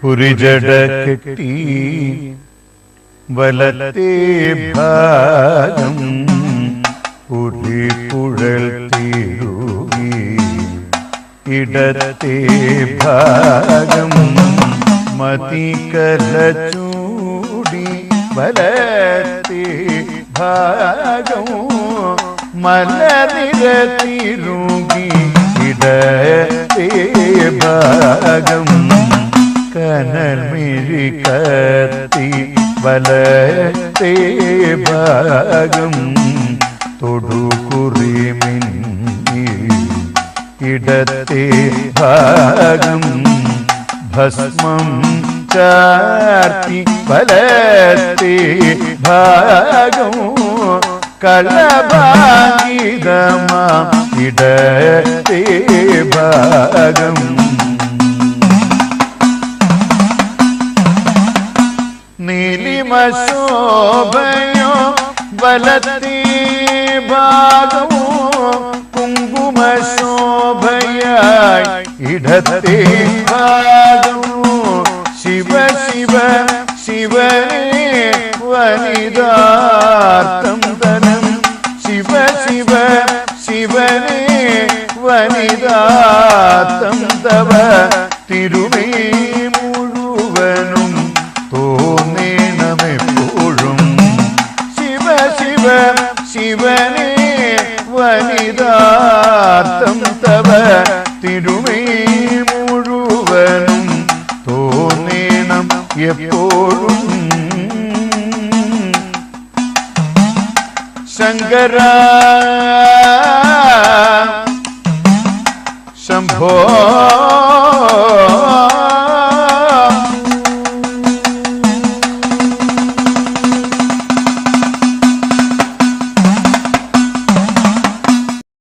പുരിജട കെട്ടി വലത്തേ ഭാഗം പുരികുഴൽ തിരുകി ഇടത്തേ ഭാഗം മതികല ചൂടി വലത്തേ ഭാഗം മലനിര തിരുകി ഇടത്തേ ഭാഗം കനൽ മിഴി കത്തി വലത്തേ ഭാഗം തൊടുകുറി മിന്നി ഇടത്തേ ഭാഗം ഭസ്മം ചാർത്തി വലത്തേ ഭാഗം കളഭാഗിതമാ ഇടത്തേ ഭാഗം നീലിമ ശോഭയോ വലത്തേ ഭാഗമോ കുങ്കുമ ശോഭയായി ഇടത്തേ ഭാഗമോ ശിവ ശിവ ശിവനേ വനിതാർത്ഥം തനം ശിവ ശിവ ശിവനേ വനിതാർത്ഥം തവ തിരുമേ മുഴുവനും തോന്നേണമെപ്പോഴും ശിവ ശിവ ശിവനേ വനിതാർത്ഥം തവ തിരുമേ മുഴുവനും തോന്നേണം എപ്പോഴും ശങ്കര